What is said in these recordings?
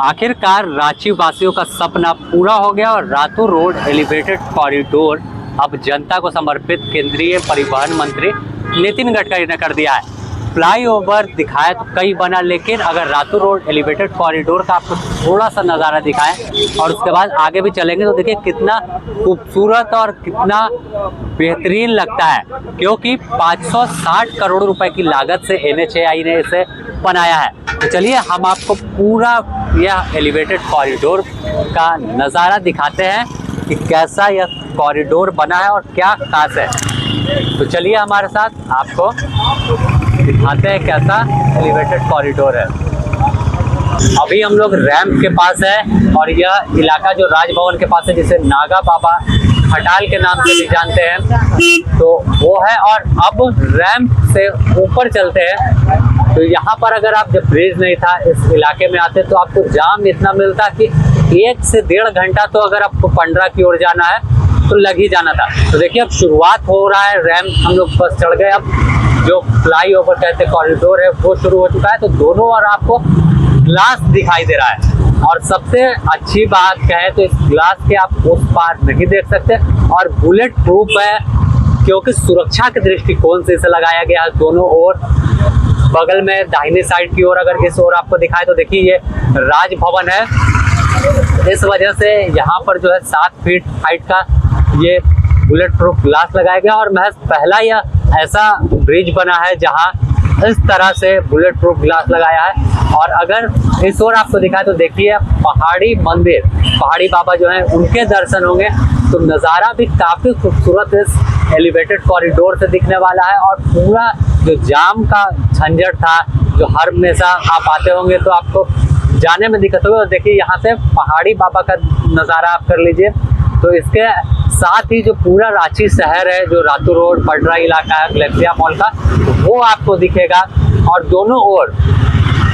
आखिरकार रांची वासियों का सपना पूरा हो गया और रातू रोड एलिवेटेड कॉरिडोर अब जनता को समर्पित केंद्रीय परिवहन मंत्री नितिन गडकरी ने कर दिया है। फ्लाईओवर दिखाया तो कई बना, लेकिन अगर रातू रोड एलिवेटेड कॉरिडोर का आपको थोड़ा सा नज़ारा दिखाएं और उसके बाद आगे भी चलेंगे तो देखिए कितना खूबसूरत और कितना बेहतरीन लगता है, क्योंकि 560 करोड़ रुपए की लागत से NHAI ने इसे बनाया है। तो चलिए हम आपको पूरा यह एलिवेटेड कॉरिडोर का नज़ारा दिखाते हैं कि कैसा यह कॉरिडोर बना है और क्या खास है। तो चलिए हमारे साथ आपको दिखाते हैं कैसा एलिवेटेड कॉरिडोर है। अभी हम लोग रैंप के पास है और यह इलाका जो राजभवन के पास है, जिसे नागा बाबा खटाल के नाम से भी जानते हैं, तो वो है। और अब रैंप से ऊपर चलते हैं तो यहाँ पर अगर आप जब ब्रिज नहीं था इस इलाके में आते तो आपको जाम इतना मिलता कि 1 से 1.5 घंटा तो अगर आपको पंडरा की ओर जाना है तो लग ही जाना था। तो देखिए अब शुरुआत हो रहा है, रैंप हम लोग बस चढ़ गए। अब जो फ्लाई ओवर कहते कॉरिडोर है वो शुरू हो चुका है। तो दोनों ओर आपको ग्लास दिखाई दे रहा है और सबसे अच्छी बात कहे तो इस ग्लास के आप उस पार नहीं देख सकते और बुलेट प्रूफ है, क्योंकि सुरक्षा के दृष्टिकोण से इसे लगाया गया है दोनों ओर। बगल में दाहिनी साइड की ओर अगर इस ओर आपको दिखाए तो देखिए ये राजभवन है, इस वजह से यहाँ पर जो है 7 फीट हाइट का ये बुलेट प्रूफ ग्लास लगाया गया और महज पहला यह ऐसा ब्रिज बना है जहाँ इस तरह से बुलेट प्रूफ ग्लास लगाया है। और अगर इस ओर आपको दिखाए तो देखिए पहाड़ी मंदिर, पहाड़ी बाबा जो हैं उनके दर्शन होंगे। तो नज़ारा भी काफ़ी खूबसूरत इस एलिवेटेड कॉरिडोर से दिखने वाला है। और पूरा जो जाम का झंझट था जो हर हमेशा आप आते होंगे तो आपको जाने में दिक्कत होगी, और देखिए यहाँ से पहाड़ी बाबा का नज़ारा आप कर लीजिए। तो इसके साथ ही जो पूरा रांची शहर है, जो रातू रोड पंडरा इलाका है ग्लेक्सिया मॉल का, वो आपको दिखेगा। और दोनों ओर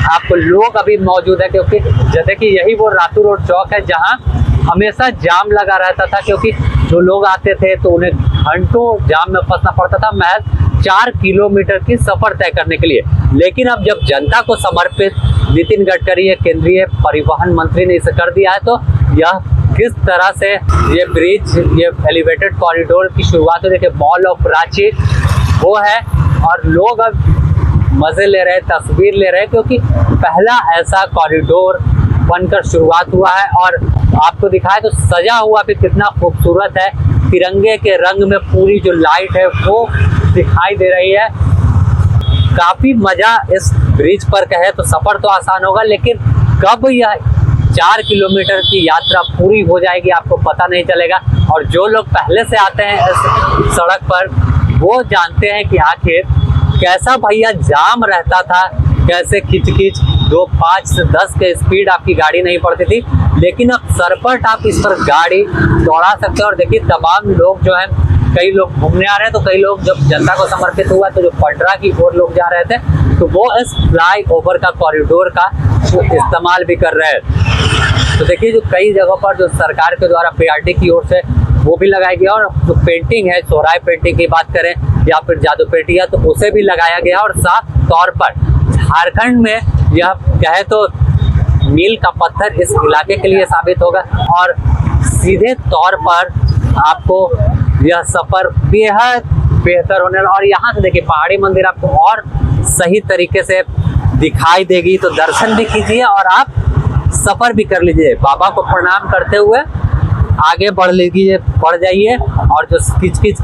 आपको लोग अभी मौजूद है, क्योंकि जैसे कि यही वो रातू रोड चौक है जहाँ हमेशा जाम लगा रहता था, क्योंकि जो लोग आते थे तो उन्हें घंटों जाम में फंसना पड़ता था महज 4 किलोमीटर की सफ़र तय करने के लिए। लेकिन अब जब जनता को समर्पित नितिन गडकरी केंद्रीय परिवहन मंत्री ने इसे कर दिया है, तो यह किस तरह से ये ब्रिज, ये एलिवेटेड कॉरिडोर की शुरुआत है। देखिए मॉल ऑफ रांची वो है और लोग अब मज़े ले रहे, तस्वीर ले रहे, क्योंकि पहला ऐसा कॉरिडोर बनकर शुरुआत हुआ है। और आपको दिखाए तो सजा हुआ भी कितना खूबसूरत है, तिरंगे के रंग में पूरी जो लाइट है वो दिखाई दे रही है। काफ़ी मज़ा इस ब्रिज पर कहे तो सफ़र तो आसान होगा, लेकिन कब यह 4 किलोमीटर की यात्रा पूरी हो जाएगी आपको पता नहीं चलेगा। और जो लोग पहले से आते हैं इस सड़क पर वो जानते हैं कि आखिर कैसा भैया जाम रहता था, कैसे खिंच 5 से 10 के स्पीड आपकी गाड़ी नहीं पड़ती थी, लेकिन अब सरपट आप इस पर गाड़ी दौड़ा सकते हो। और देखिए तमाम लोग जो हैं, कई लोग घूमने आ रहे हैं तो कई लोग जब जनता को समर्पित हुआ तो जो पंडरा की ओर लोग जा रहे थे तो वो इस फ्लाई ओवर का कॉरिडोर का इस्तेमाल भी कर रहे हैं। तो देखिए जो कई जगहों पर जो सरकार के द्वारा PRT की ओर से वो भी लगाया गया, और जो पेंटिंग है, सोहराय पेंटिंग की बात करें या फिर जादू पेटिया, तो उसे भी लगाया गया। और साफ तौर पर झारखंड में यह कहे तो मील का पत्थर इस इलाके के लिए साबित होगा और सीधे तौर पर आपको यह सफ़र बेहद बेहतर होने वाला। और यहाँ से देखिए पहाड़ी मंदिर आपको और सही तरीके से दिखाई देगी, तो दर्शन भी कीजिए और आप सफ़र भी कर लीजिए। बाबा को प्रणाम करते हुए आगे बढ़ लीजिए, बढ़ जाइए। और जो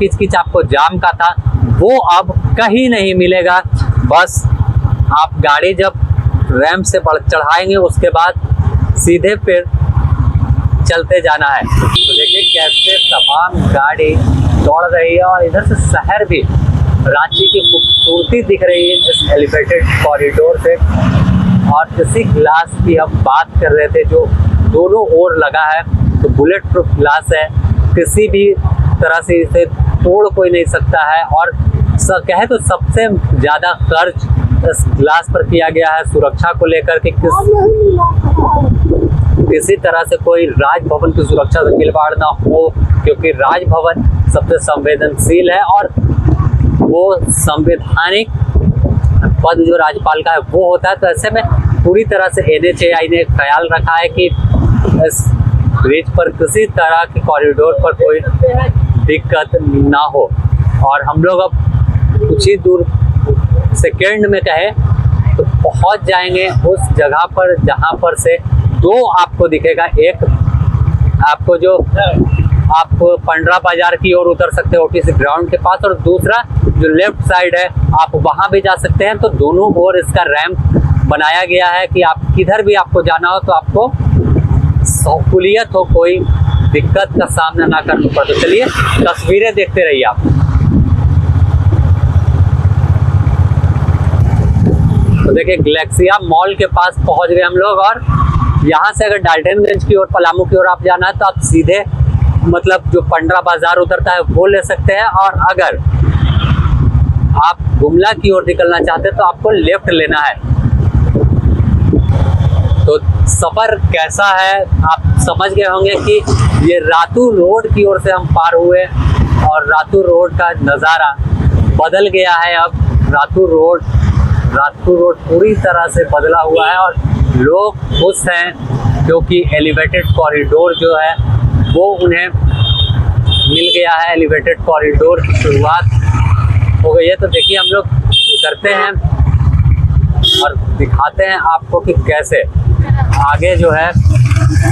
किच आपको जाम का था वो अब कहीं नहीं मिलेगा। बस आप गाड़ी जब रैंप से चढ़ाएंगे उसके बाद सीधे फिर चलते जाना है। तो देखिए कैसे तमाम गाड़ी दौड़ रही है और इधर से शहर भी, रांची की खूबसूरती दिख रही है इस एलिवेटेड कॉरिडोर से। और इसी ग्लास की हम बात कर रहे थे जो दोनों ओर लगा है, तो बुलेट प्रूफ ग्लास है, किसी भी तरह से इसे तोड़ कोई नहीं सकता है। और कहे तो सबसे ज़्यादा खर्च इस ग्लास पर किया गया है सुरक्षा को लेकर के, किसी तरह से कोई राजभवन की सुरक्षा से खिलवाड़ ना हो, क्योंकि राजभवन सबसे संवेदनशील है और वो संवैधानिक पद जो राज्यपाल का है वो होता है। तो ऐसे में पूरी तरह से NHAI ने ख्याल रखा है कि इस ब्रिज पर किसी तरह के कॉरिडोर पर कोई दिक्कत ना हो। और हम लोग अब कुछ ही दूर सेकेंड में कहें तो पहुंच जाएंगे उस जगह पर जहां पर से दो आपको दिखेगा, एक आपको जो आप पंडरा बाजार की ओर उतर सकते हैं OTC ग्राउंड के पास, और दूसरा जो लेफ्ट साइड है आप वहां भी जा सकते हैं। तो दोनों ओर इसका रैंप बनाया गया है कि आप किधर भी आपको जाना हो तो आपको सहूलियत हो, कोई दिक्कत का सामना ना करना पड़े। तो चलिए तस्वीरें देखते रहिए आप। तो देखिए गैलेक्सिया मॉल के पास पहुंच गए हम लोग, और यहाँ से अगर डाल्टनगंज की ओर, पलामू की ओर आप जाना है तो आप सीधे मतलब जो पंडरा बाजार उतरता है वो ले सकते हैं, और अगर आप गुमला की ओर निकलना चाहते हैं तो आपको लेफ्ट लेना है। तो सफ़र कैसा है आप समझ गए होंगे कि ये रातू रोड की ओर से हम पार हुए, और रातू रोड का नज़ारा बदल गया है। अब रातू रोड पूरी तरह से बदला हुआ है, और लोग खुश हैं क्योंकि एलिवेटेड कॉरिडोर जो है वो उन्हें मिल गया है। एलिवेटेड कॉरिडोर की शुरुआत हो गई है। तो देखिए हम लोग उतरते हैं और दिखाते हैं आपको कि कैसे आगे जो है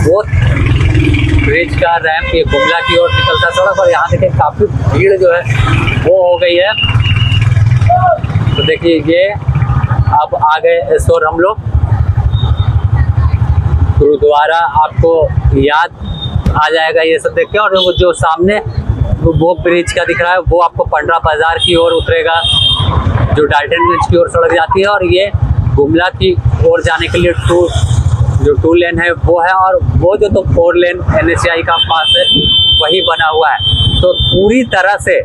वो ब्रिज का रैंप ये गुमला की ओर निकलता सड़क, और यहाँ देखिए काफ़ी भीड़ जो है वो हो गई है। तो देखिए ये अब आ गए इस ओर हम लोग। गुरुद्वारा आपको याद आ जाएगा ये सब देख के, और वो जो सामने वो ब्रिज का दिख रहा है वो आपको पंडरा बाजार की ओर उतरेगा, जो डाल्टनगंज की ओर सड़क जाती है, और ये गुमला की ओर जाने के लिए जो टू लेन है वो है, और वो जो तो 4 लेन NHAI का पास है वही बना हुआ है। तो पूरी तरह से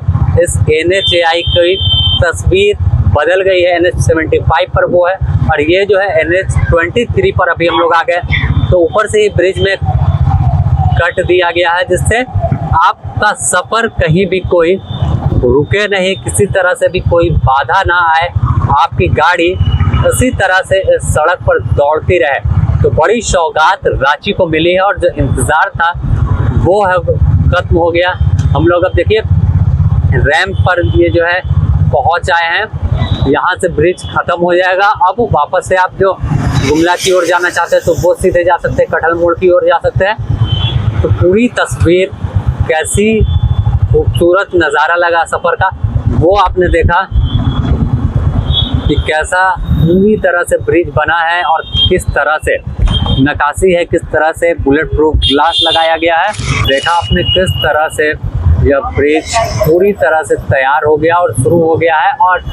इस NHAI की तस्वीर बदल गई है। NH75 पर वो है, और ये जो है NH23 पर अभी हम लोग आ गए। तो ऊपर से ही ब्रिज में कट दिया गया है, जिससे आपका सफ़र कहीं भी कोई रुके नहीं, किसी तरह से भी कोई बाधा ना आए, आपकी गाड़ी इसी तरह से इस सड़क पर दौड़ती रहे। तो बड़ी सौगात रांची को मिली है, और जो इंतज़ार था वो है खत्म हो गया। हम लोग अब देखिए रैंप पर ये जो है पहुंच आए हैं। यहाँ से ब्रिज ख़त्म हो जाएगा। अब वापस से आप जो गुमला की ओर जाना चाहते हैं तो वो सीधे जा सकते हैं, कटहल मोड़ की ओर जा सकते हैं। तो पूरी तस्वीर कैसी खूबसूरत नज़ारा लगा सफ़र का वो आपने देखा कि कैसा पूरी तरह से ब्रिज बना है, और किस तरह से नक्काशी है, किस तरह से बुलेट प्रूफ ग्लास लगाया गया है। देखा आपने किस तरह से यह ब्रिज पूरी तरह से तैयार हो गया और शुरू हो गया है। और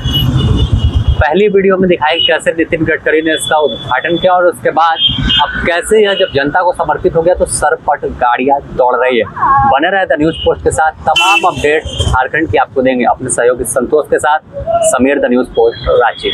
पहली वीडियो में दिखाई कैसे नितिन गडकरी ने इसका उद्घाटन किया, और उसके बाद अब कैसे यह जब जनता को समर्पित हो गया तो सरपट गाड़ियां दौड़ रही है। बने रहे द न्यूज़ पोस्ट के साथ, तमाम अपडेट झारखंड की आपको देंगे अपने सहयोगी संतोष के साथ। Sameer the news post Ranchi.